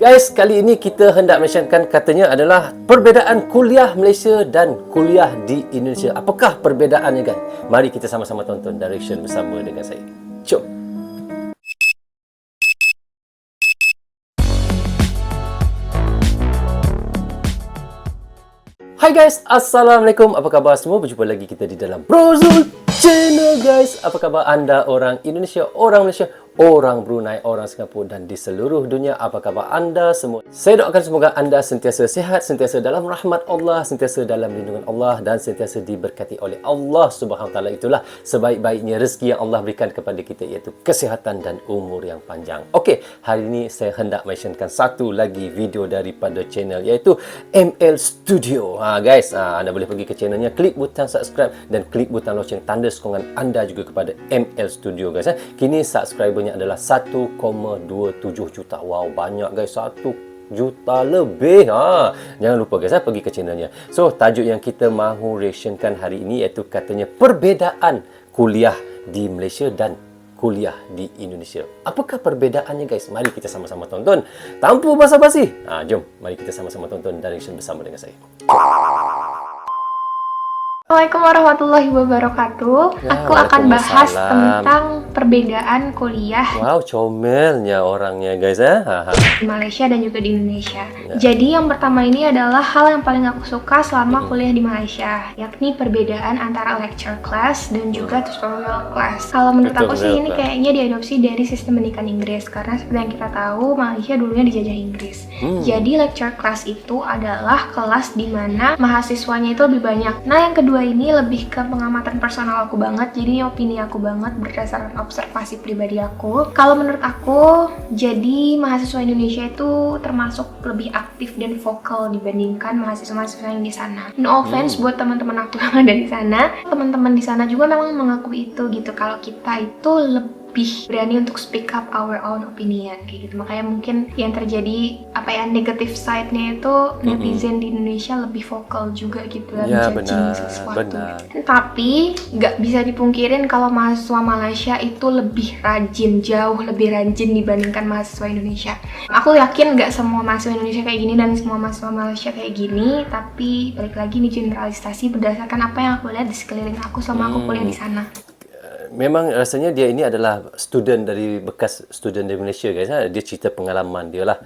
Guys, kali ini kita hendak mention-kan katanya adalah perbezaan kuliah Malaysia dan kuliah di Indonesia. Apakah perbezaannya, kan? Mari kita sama-sama tonton Direction bersama dengan saya. Jom. Hai guys, Assalamualaikum. Apa khabar semua? Berjumpa lagi kita di dalam Brozul Channel, guys. Apa khabar anda orang Indonesia, orang Malaysia, orang Brunei, orang Singapura dan di seluruh dunia? Apa khabar anda semua? Saya doakan semoga anda sentiasa sihat, sentiasa dalam rahmat Allah, sentiasa dalam lindungan Allah dan sentiasa diberkati oleh Allah Subhanahu Wa Taala. Itulah sebaik-baiknya rezeki yang Allah berikan kepada kita, iaitu kesihatan dan umur yang panjang. Okey, hari ini saya hendak mentionkan satu lagi video daripada channel, iaitu ML Studio. Guys, anda boleh pergi ke channelnya, klik butang subscribe dan klik butang loceng tanda sokongan anda juga kepada ML Studio, guys. Kini subscribernya adalah 1,27 juta. Wow, banyak guys, 1 juta lebih. Jangan lupa guys, pergi ke channelnya. So, tajuk yang kita mahu reactionkan hari ini iaitu katanya perbezaan kuliah di Malaysia dan kuliah di Indonesia. Apakah perbedaannya, guys? Mari kita sama-sama tonton. Tanpa basa-basi. Jom, mari kita sama-sama tonton Direction bersama dengan saya. Assalamualaikum warahmatullahi wabarakatuh. Aku akan bahas tentang perbedaan kuliah. Wow, comelnya orangnya, guys. Di Malaysia dan juga di Indonesia. Jadi yang pertama ini adalah hal yang paling aku suka selama kuliah di Malaysia, yakni perbedaan antara lecture class dan juga tutorial class. Kalau menurut aku sih ini kayaknya diadopsi dari sistem pendidikan Inggris, karena seperti yang kita tahu Malaysia dulunya dijajah Inggris. Jadi lecture class itu adalah kelas di mana mahasiswanya itu lebih banyak. Nah, yang kedua ini lebih ke pengamatan personal aku banget, jadi opini aku banget berdasarkan observasi pribadi aku. Kalau menurut aku, jadi mahasiswa Indonesia itu termasuk lebih aktif dan vokal dibandingkan mahasiswa-mahasiswa yang di sana. No offense buat teman-teman aku yang ada di sana. Teman-teman di sana juga memang mengakui itu gitu, kalau kita itu lebih berani untuk speak up our own opinion kayak gitu. Makanya mungkin yang terjadi negative side-nya itu netizen di Indonesia lebih vokal juga gitu dalam judging sesuatu. Tapi nggak bisa dipungkirin kalau mahasiswa Malaysia itu lebih rajin, jauh lebih rajin dibandingkan mahasiswa Indonesia. Aku yakin nggak semua mahasiswa Indonesia kayak gini dan semua mahasiswa Malaysia kayak gini, tapi balik lagi nih generalisasi berdasarkan apa yang aku lihat di sekeliling aku selama aku kuliah di sana. Memang rasanya dia ini adalah bekas student dari Malaysia, guys. Dia cerita pengalaman dia lah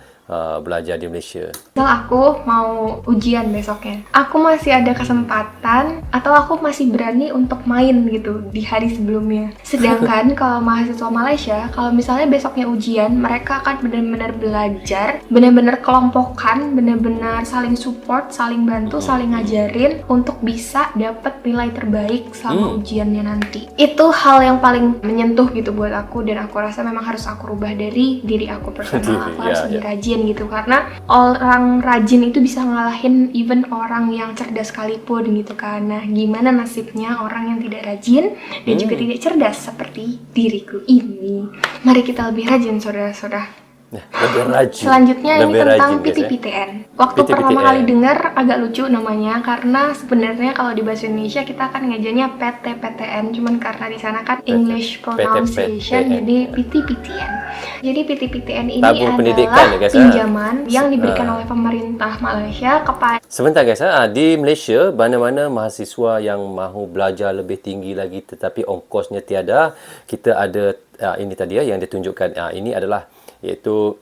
belajar di Malaysia. Misal aku mau ujian besoknya, aku masih ada kesempatan atau aku masih berani untuk main gitu di hari sebelumnya. Sedangkan kalau mahasiswa Malaysia, kalau misalnya besoknya ujian, mereka akan benar-benar belajar, benar-benar kelompokan, benar-benar saling support, saling bantu, saling ngajarin untuk bisa dapat nilai terbaik selama ujiannya nanti. Itu hal yang paling menyentuh gitu buat aku, dan aku rasa memang harus aku rubah dari diri aku personal. Aku harus lebih rajin gitu, karena orang rajin itu bisa ngalahin even orang yang cerdas sekalipun gitu kan. Nah, gimana nasibnya orang yang tidak rajin dan juga tidak cerdas seperti diriku ini? Mari kita lebih rajin, saudara-saudara. Lebih rajin. Selanjutnya lebih ini tentang rajin, PTPTN. Waktu pertama kali dengar agak lucu namanya, karena sebenarnya kalau di bahasa Indonesia kita akan ngejanya PTPTN, cuman karena di sana kan English pronunciation jadi PTPTN. Jadi PTPTN ini adalah pinjaman yang diberikan oleh pemerintah Malaysia kepada... Sebentar guys, di Malaysia mana-mana mahasiswa yang mahu belajar lebih tinggi lagi tetapi ongkosnya tiada, kita ada ini tadi yang ditunjukkan. Ini adalah iaitu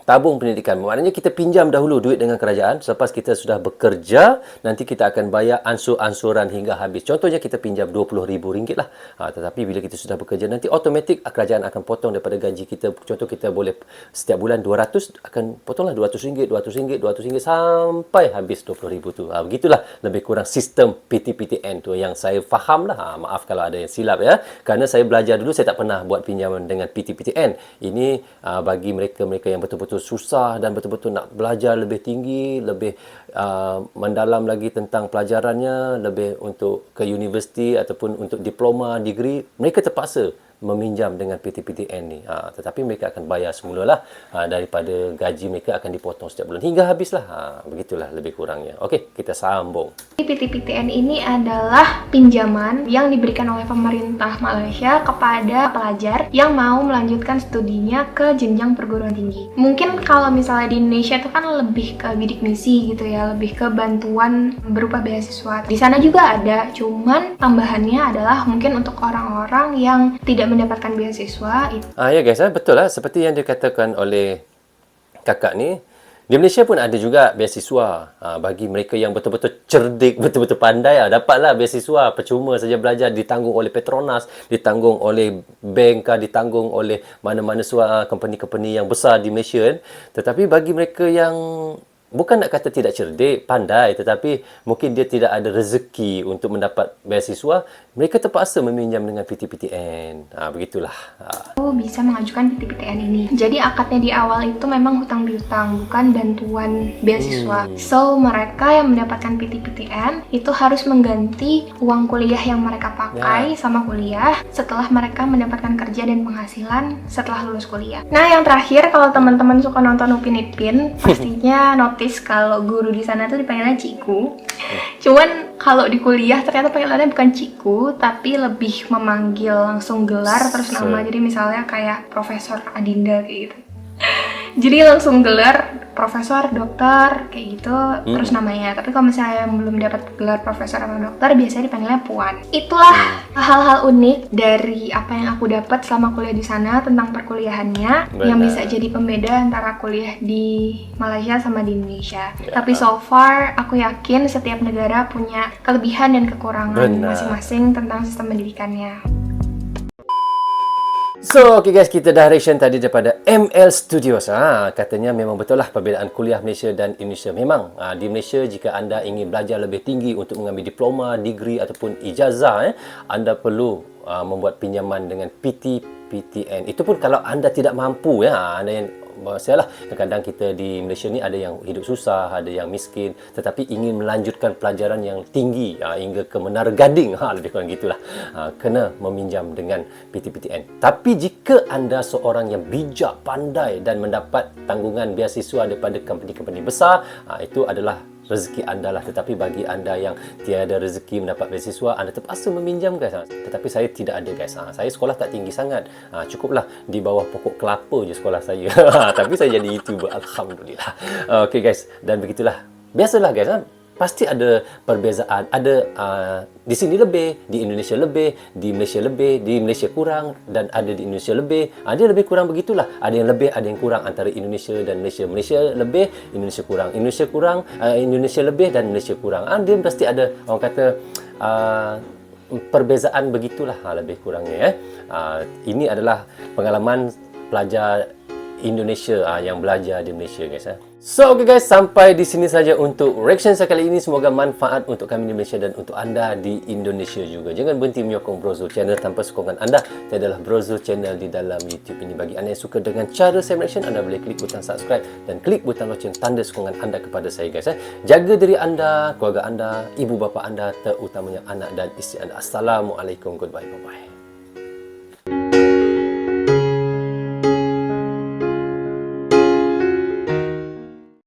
tabung pendidikan. Maknanya kita pinjam dahulu duit dengan kerajaan. Selepas kita sudah bekerja, nanti kita akan bayar ansur-ansuran hingga habis. Contohnya kita pinjam RM20,000 lah. Tetapi bila kita sudah bekerja, nanti automatik kerajaan akan potong daripada gaji kita. Contoh kita boleh setiap bulan 200, akan potonglah RM200, RM200 sampai habis RM20,000 tu. Begitulah lebih kurang sistem PTPTN tu yang saya faham lah. Maaf kalau ada yang silap ya. Kerana saya belajar dulu, saya tak pernah buat pinjaman dengan PTPTN. Ini bagi mereka-mereka yang betul-betul susah dan betul-betul nak belajar lebih tinggi, lebih mendalam lagi tentang pelajarannya, lebih untuk ke universiti ataupun untuk diploma, degree, mereka terpaksa meminjam dengan PTPTN ni. Tetapi mereka akan bayar semulalah, daripada gaji mereka akan dipotong setiap bulan hingga habislah. Begitulah lebih kurangnya. Okey, kita sambung. PTPTN ini adalah pinjaman yang diberikan oleh pemerintah Malaysia kepada pelajar yang mau melanjutkan studinya ke jenjang perguruan tinggi. Mungkin kalau misalnya di Indonesia itu kan lebih ke bidik misi gitu ya, lebih ke bantuan berupa beasiswa. Di sana juga ada, cuman tambahannya adalah mungkin untuk orang-orang yang tidak mendapatkan beasiswa. Ya guys, betul lah seperti yang dikatakan oleh kakak ni. Di Malaysia pun ada juga beasiswa bagi mereka yang betul-betul cerdik, betul-betul pandai. Dapatlah beasiswa percuma saja belajar, ditanggung oleh Petronas, ditanggung oleh bank, ditanggung oleh mana-mana company-company yang besar di Malaysia kan. Tetapi bagi mereka yang bukan nak kata tidak cerdik, pandai, tetapi mungkin dia tidak ada rezeki untuk mendapat beasiswa, mereka terpaksa meminjam dengan PTPTN. Begitulah. Bisa mengajukan PTPTN ini. Jadi akadnya di awal itu memang hutang piutang, bukan bantuan beasiswa. So, mereka yang mendapatkan PTPTN itu harus mengganti uang kuliah yang mereka pakai sama kuliah setelah mereka mendapatkan kerja dan penghasilan setelah lulus kuliah. Nah, yang terakhir, kalau teman-teman suka nonton Upin Ipin, pastinya notice kalau guru di sana tuh dipanggilnya Ciku. Cuman kalau di kuliah ternyata panggilannya bukan Ciku, tapi lebih memanggil langsung gelar terus nama. Jadi misalnya kayak Profesor Adinda kayak gitu. Jadi langsung gelar profesor, dokter, kayak gitu, terus namanya. Tapi kalau misalnya yang belum dapat gelar profesor atau dokter, biasanya dipanggilnya puan. Itulah hal-hal unik dari apa yang aku dapat selama kuliah di sana tentang perkuliahannya, yang bisa jadi pembeda antara kuliah di Malaysia sama di Indonesia. Tapi so far, aku yakin setiap negara punya kelebihan dan kekurangan masing-masing tentang sistem pendidikannya. So, okay guys, kita dah reaction tadi daripada ML Studios. Katanya memang betul lah perbezaan kuliah Malaysia dan Indonesia. Memang di Malaysia, jika anda ingin belajar lebih tinggi untuk mengambil diploma, degree ataupun ijazah, anda perlu membuat pinjaman dengan PTPTN. Itu pun kalau anda tidak mampu, anda yang Masalah kadang-kadang kita di Malaysia ni ada yang hidup susah, ada yang miskin, tetapi ingin melanjutkan pelajaran yang tinggi hingga ke Menara Gading, lebih kurang gitulah. Kena meminjam dengan PTPTN. Tapi jika anda seorang yang bijak, pandai dan mendapat tanggungan beasiswa daripada company-company besar, itu adalah rezeki anda lah. Tetapi bagi anda yang tiada rezeki mendapat beasiswa, anda terpaksa meminjam guys. Tetapi saya tidak ada guys. Saya sekolah tak tinggi sangat. Cukuplah di bawah pokok kelapa je sekolah saya. Tapi saya jadi YouTuber, alhamdulillah. Okay guys, dan begitulah. Biasalah guys, pasti ada perbezaan. Ada di sini lebih, di Indonesia lebih, di Malaysia lebih, di Malaysia kurang, dan ada di Indonesia lebih. Dia lebih kurang begitulah. Ada yang lebih, ada yang kurang antara Indonesia dan Malaysia. Malaysia lebih, Indonesia kurang. Indonesia kurang, Indonesia lebih dan Malaysia kurang. Dia pasti ada, orang kata, perbezaan begitulah lebih kurangnya. Ini adalah pengalaman pelajar Indonesia yang belajar di Malaysia guys. So okay guys, sampai di sini saja untuk reaction saya kali ini. Semoga manfaat untuk kami di Malaysia dan untuk anda di Indonesia juga. Jangan berhenti menyokong Brozul Channel. Tanpa sokongan anda, dia adalah Brozul Channel di dalam YouTube ini. Bagi anda yang suka dengan cara saya reaction, anda boleh klik butang subscribe dan klik butang loceng tanda sokongan anda kepada saya guys. Jaga diri anda, keluarga anda, ibu bapa anda, terutamanya anak dan isteri anda. Assalamualaikum, goodbye, bye bye.